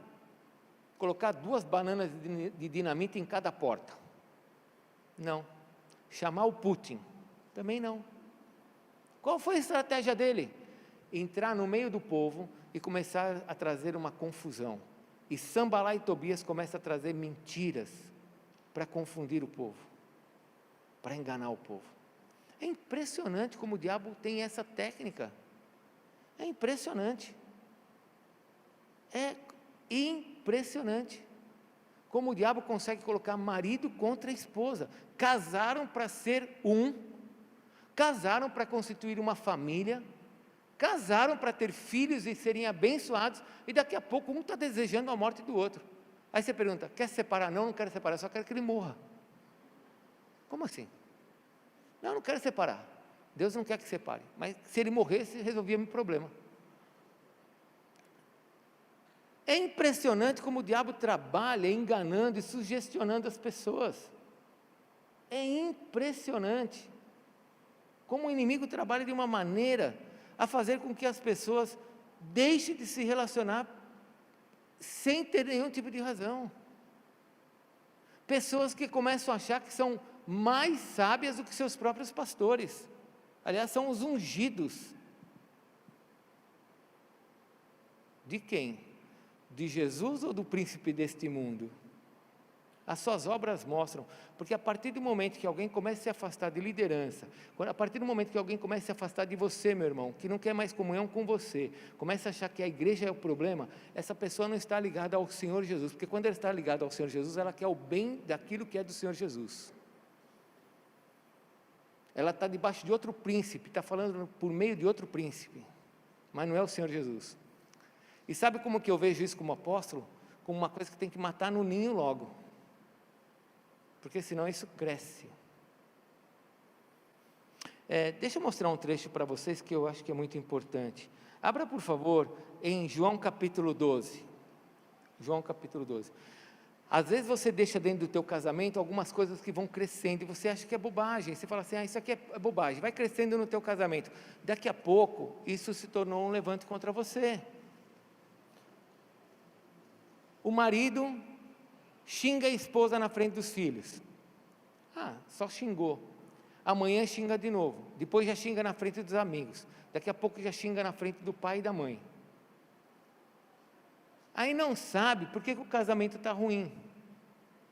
Colocar 2 bananas de dinamite em cada porta. Não. Chamar o Putin. Também não. Qual foi a estratégia dele? Entrar no meio do povo e começar a trazer uma confusão. E Sanbalá e Tobias começam a trazer mentiras para confundir o povo, para enganar o povo. É impressionante como o diabo tem essa técnica. É impressionante. É impressionante como o diabo consegue colocar marido contra esposa. Casaram para ser um, casaram para constituir uma família, casaram para ter filhos e serem abençoados, e daqui a pouco um está desejando a morte do outro. Aí você pergunta, quer se separar? Não, não quero separar, só quero que ele morra. Como assim? Não quero separar. Deus não quer que separe, mas se ele morresse, resolvia meu problema. É impressionante como o diabo trabalha enganando e sugestionando as pessoas. É impressionante como o inimigo trabalha de uma maneira a fazer com que as pessoas deixem de se relacionar sem ter nenhum tipo de razão. Pessoas que começam a achar que são mais sábias do que seus próprios pastores. Aliás, são os ungidos. De quem? de Jesus ou do príncipe deste mundo? As suas obras mostram, porque a partir do momento que alguém começa a se afastar de liderança, a partir do momento que alguém começa a se afastar de você, meu irmão, que não quer mais comunhão com você, começa a achar que a igreja é o problema, essa pessoa não está ligada ao Senhor Jesus, porque quando ela está ligada ao Senhor Jesus, ela quer o bem daquilo que é do Senhor Jesus. Ela está debaixo de outro príncipe, está falando por meio de outro príncipe, mas não é o Senhor Jesus. E sabe como que eu vejo isso como apóstolo? Como uma coisa que tem que matar no ninho logo, porque senão isso cresce. Deixa eu mostrar um trecho para vocês que eu acho que é muito importante. Abra, por favor, em João capítulo 12. João capítulo 12. Às vezes você deixa dentro do teu casamento algumas coisas que vão crescendo e você acha que é bobagem. Você fala assim, isso aqui é bobagem. Vai crescendo no teu casamento. Daqui a pouco, isso se tornou um levante contra você. O marido xinga a esposa na frente dos filhos. Só xingou. Amanhã xinga de novo. Depois já xinga na frente dos amigos. Daqui a pouco já xinga na frente do pai e da mãe. Aí não sabe por que o casamento está ruim.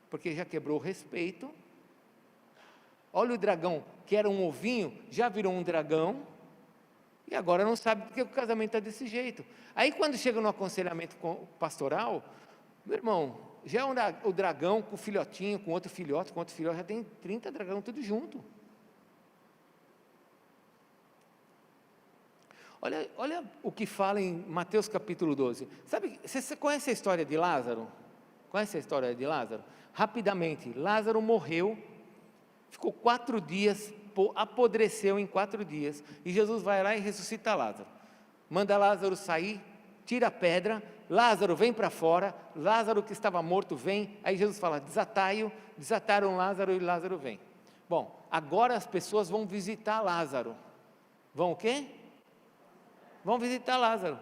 Porque já quebrou o respeito. Olha o dragão, que era um ovinho, já virou um dragão. E agora não sabe por que o casamento está desse jeito. Aí quando chega no aconselhamento pastoral, meu irmão, já é o dragão com o filhotinho, com outro filhote, já tem 30 dragão tudo junto. Olha o que fala em Mateus capítulo 12. Sabe, você conhece a história de Lázaro? Conhece a história de Lázaro? Rapidamente, Lázaro morreu, ficou 4 dias, apodreceu em 4 dias, e Jesus vai lá e ressuscita Lázaro. Manda Lázaro sair, tira a pedra, Lázaro vem para fora, Lázaro que estava morto vem, aí Jesus fala, desatai-o, desataram Lázaro e Lázaro vem. Bom, agora as pessoas vão visitar Lázaro. Vão o quê? Vão visitar Lázaro.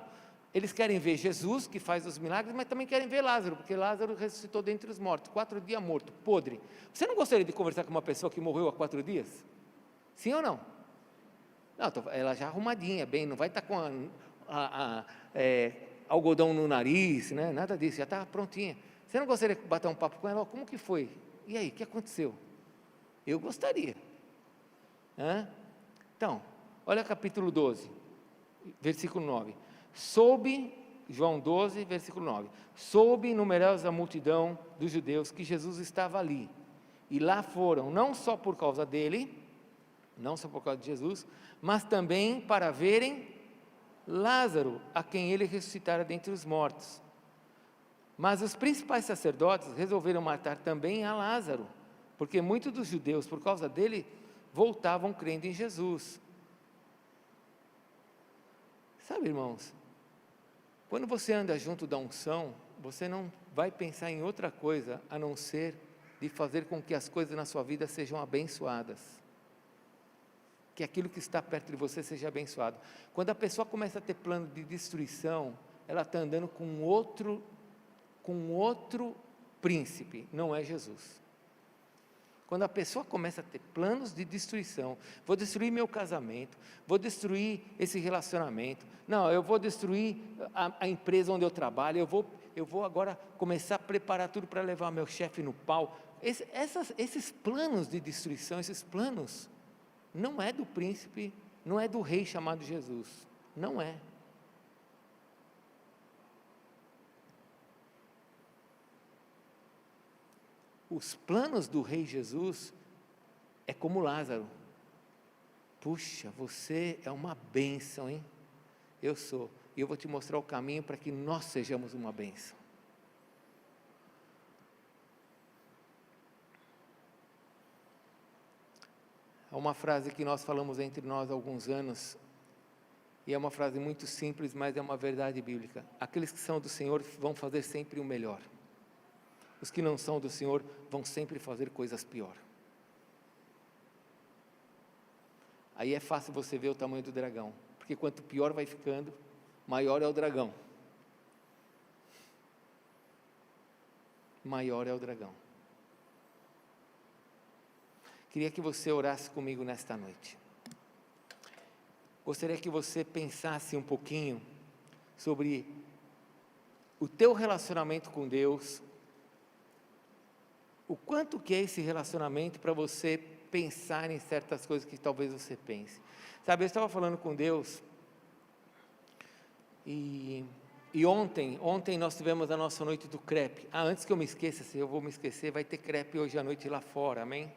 Eles querem ver Jesus, que faz os milagres, mas também querem ver Lázaro, porque Lázaro ressuscitou dentre os mortos, 4 dias morto, podre. Você não gostaria de conversar com uma pessoa que morreu há 4 dias? Sim ou não? Não, ela já arrumadinha, bem, não vai estar com algodão no nariz, né? Nada disso, já está prontinha. Você não gostaria de bater um papo com ela? Como que foi? E aí, o que aconteceu? Eu gostaria. Então, olha capítulo 12, versículo 9. João 12, versículo 9. Soube numerosa multidão dos judeus que Jesus estava ali. E lá foram, não só por causa dele, não só por causa de Jesus, mas também para verem Lázaro, a quem ele ressuscitara dentre os mortos. Mas os principais sacerdotes resolveram matar também a Lázaro, porque muitos dos judeus, por causa dele, voltavam crendo em Jesus. Sabe, irmãos, quando você anda junto da unção, você não vai pensar em outra coisa, a não ser de fazer com que as coisas na sua vida sejam abençoadas. Que aquilo que está perto de você seja abençoado. Quando a pessoa começa a ter plano de destruição, ela está andando com outro príncipe, não é Jesus. Quando a pessoa começa a ter planos de destruição, vou destruir meu casamento, vou destruir esse relacionamento, não, eu vou destruir a empresa onde eu trabalho, eu vou agora começar a preparar tudo para levar meu chefe no pau. Esses planos de destruição, esses planos, não é do príncipe, não é do rei chamado Jesus, não é. Os planos do rei Jesus é como Lázaro. Puxa, você é uma bênção, hein? Eu sou, e eu vou te mostrar o caminho para que nós sejamos uma bênção. Há uma frase que nós falamos entre nós há alguns anos, e é uma frase muito simples, mas é uma verdade bíblica. Aqueles que são do Senhor vão fazer sempre o melhor. Os que não são do Senhor vão sempre fazer coisas pior. Aí é fácil você ver o tamanho do dragão, porque quanto pior vai ficando, maior é o dragão. Maior é o dragão. Queria que você orasse comigo nesta noite. Gostaria que você pensasse um pouquinho sobre o teu relacionamento com Deus, o quanto que é esse relacionamento para você pensar em certas coisas que talvez você pense. Sabe, eu estava falando com Deus, e ontem nós tivemos a nossa noite do crepe. Antes que eu me esqueça, se eu vou me esquecer, vai ter crepe hoje à noite lá fora, amém?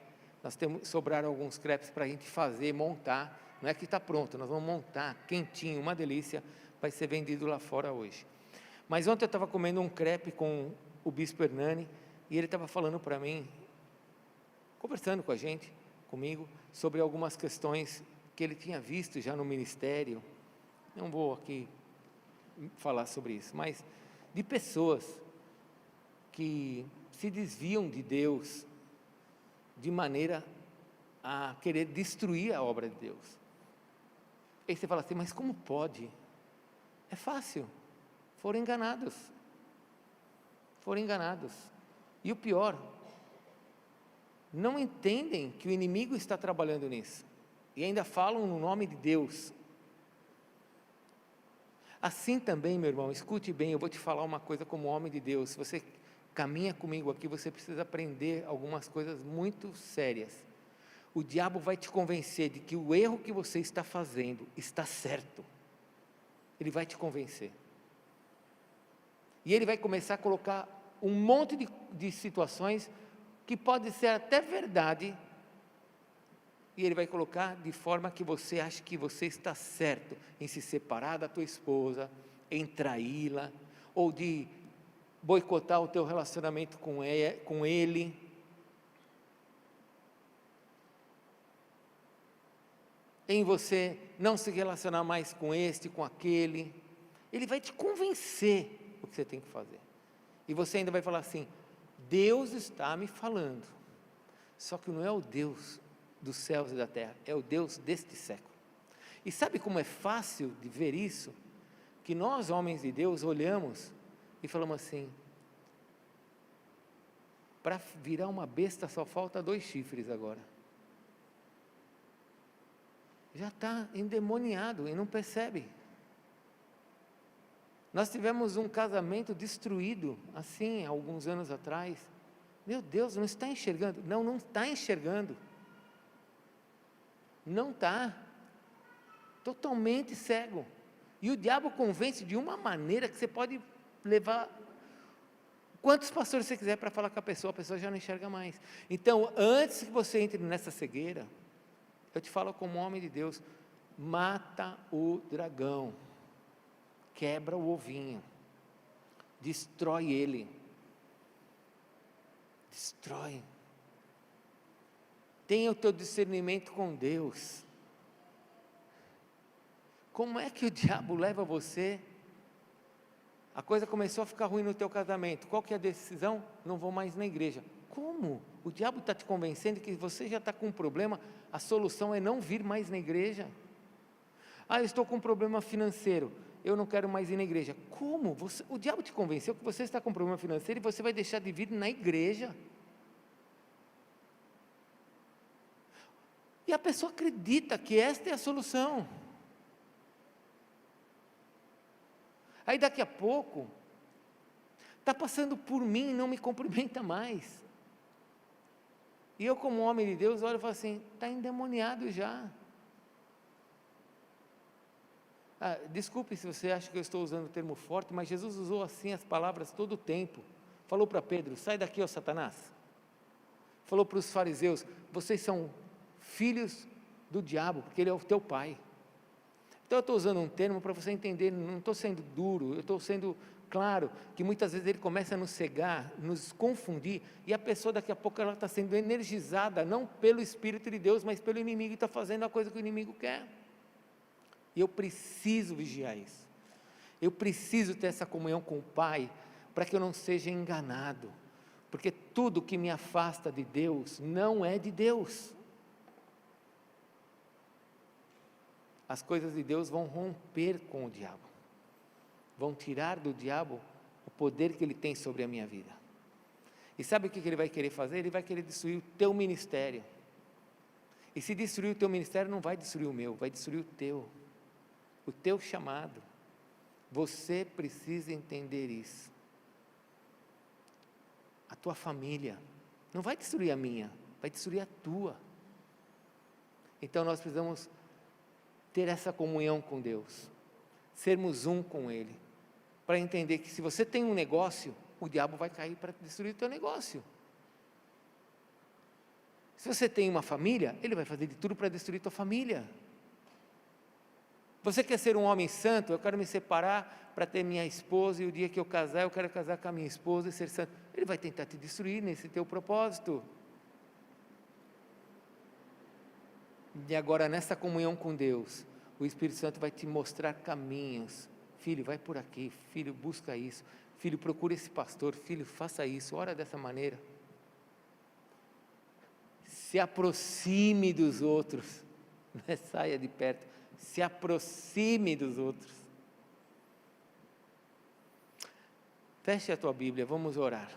Sobraram alguns crepes para a gente fazer, montar, não é que está pronto, nós vamos montar, quentinho, uma delícia, vai ser vendido lá fora hoje. Mas ontem eu estava comendo um crepe com o Bispo Hernani, e ele estava falando para mim, conversando com a gente, comigo, sobre algumas questões que ele tinha visto já no ministério. Não vou aqui falar sobre isso, mas de pessoas que se desviam de Deus de maneira a querer destruir a obra de Deus. Aí você fala assim, mas como pode? É fácil, foram enganados. E o pior, não entendem que o inimigo está trabalhando nisso, e ainda falam no nome de Deus. Assim também, meu irmão, escute bem, eu vou te falar uma coisa como homem de Deus. Se você caminha comigo aqui, você precisa aprender algumas coisas muito sérias. O diabo vai te convencer de que o erro que você está fazendo está certo. Ele vai te convencer. E ele vai começar a colocar um monte de situações que pode ser até verdade, e ele vai colocar de forma que você ache que você está certo em se separar da tua esposa, em traí-la, ou de boicotar o teu relacionamento com ele. Em você não se relacionar mais com este, com aquele. Ele vai te convencer o que você tem que fazer. E você ainda vai falar assim, Deus está me falando. Só que não é o Deus dos céus e da terra, é o Deus deste século. E sabe como é fácil de ver isso? Que nós, homens de Deus, olhamos e falamos assim, para virar uma besta só falta 2 chifres agora. Já está endemoniado e não percebe. Nós tivemos um casamento destruído, assim, há alguns anos atrás. Meu Deus, não está enxergando? Não está enxergando. Não está. Totalmente cego. E o diabo convence de uma maneira que você pode levar quantos pastores você quiser para falar com a pessoa já não enxerga mais. Então, antes que você entre nessa cegueira, eu te falo como homem de Deus, mata o dragão, quebra o ovinho, destrói ele, destrói. Tenha o teu discernimento com Deus. Como é que o diabo leva você? A coisa começou a ficar ruim no teu casamento, qual que é a decisão? Não vou mais na igreja. Como? O diabo está te convencendo que você já está com um problema, a solução é não vir mais na igreja. Eu estou com um problema financeiro, eu não quero mais ir na igreja. Como? O diabo te convenceu que você está com um problema financeiro e você vai deixar de vir na igreja. E a pessoa acredita que esta é a solução. Aí daqui a pouco, está passando por mim e não me cumprimenta mais. E eu como homem de Deus, olho e falo assim, está endemoniado já. Desculpe se você acha que eu estou usando o termo forte, mas Jesus usou assim as palavras todo o tempo. Falou para Pedro, sai daqui, ó Satanás. Falou para os fariseus, vocês são filhos do diabo, porque ele é o teu pai. Então eu estou usando um termo para você entender, não estou sendo duro, eu estou sendo claro, que muitas vezes ele começa a nos cegar, nos confundir, e a pessoa daqui a pouco ela está sendo energizada, não pelo Espírito de Deus, mas pelo inimigo, e está fazendo a coisa que o inimigo quer. E eu preciso vigiar isso, eu preciso ter essa comunhão com o Pai, para que eu não seja enganado, porque tudo que me afasta de Deus, não é de Deus. As coisas de Deus vão romper com o diabo, vão tirar do diabo o poder que ele tem sobre a minha vida. E sabe o que ele vai querer fazer? Ele vai querer destruir o teu ministério. E se destruir o teu ministério, não vai destruir o meu, vai destruir o teu chamado. Você precisa entender isso. a tua família. Não vai destruir a minha, vai destruir a tua. Então nós precisamos ter essa comunhão com Deus, sermos um com Ele, para entender que se você tem um negócio, o diabo vai cair para destruir o teu negócio. Se você tem uma família, ele vai fazer de tudo para destruir tua família. Você quer ser um homem santo? Eu quero me separar para ter minha esposa, e o dia que eu casar, eu quero casar com a minha esposa e ser santo. Ele vai tentar te destruir nesse teu propósito. E agora, nessa comunhão com Deus, o Espírito Santo vai te mostrar caminhos. Filho, vai por aqui. Filho, busca isso. Filho, procura esse pastor. Filho, faça isso. Ora dessa maneira. Se aproxime dos outros. Não é saia de perto. Se aproxime dos outros. Feche a tua Bíblia, vamos orar.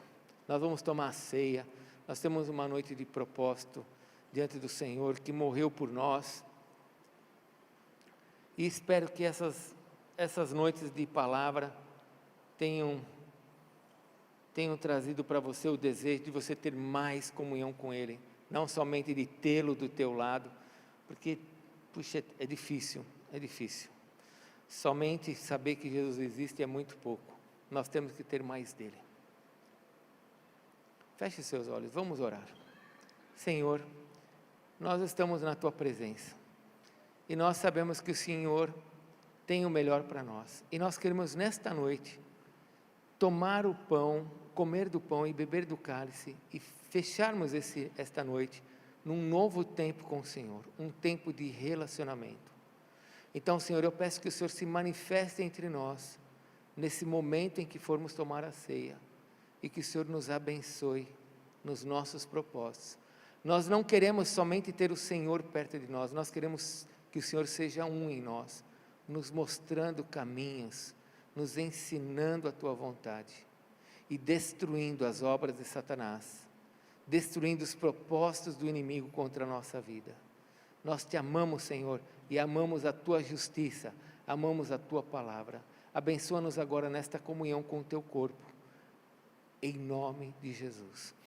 Nós vamos tomar a ceia. Nós temos uma noite de propósito diante do Senhor, que morreu por nós. E espero que essas noites de palavra tenham trazido para você o desejo de você ter mais comunhão com Ele. Não somente de tê-lo do teu lado, porque, puxa, é difícil. Somente saber que Jesus existe é muito pouco. Nós temos que ter mais dele. Feche seus olhos, vamos orar. Senhor, nós estamos na tua presença, e nós sabemos que o Senhor tem o melhor para nós, e nós queremos nesta noite tomar o pão, comer do pão e beber do cálice, e fecharmos esta noite num novo tempo com o Senhor, um tempo de relacionamento. Então, Senhor, eu peço que o Senhor se manifeste entre nós, nesse momento em que formos tomar a ceia, e que o Senhor nos abençoe nos nossos propósitos. Nós não queremos somente ter o Senhor perto de nós, nós queremos que o Senhor seja um em nós, nos mostrando caminhos, nos ensinando a tua vontade, e destruindo as obras de Satanás, destruindo os propósitos do inimigo contra a nossa vida. Nós te amamos, Senhor, e amamos a tua justiça, amamos a tua palavra. Abençoa-nos agora nesta comunhão com o teu corpo, em nome de Jesus.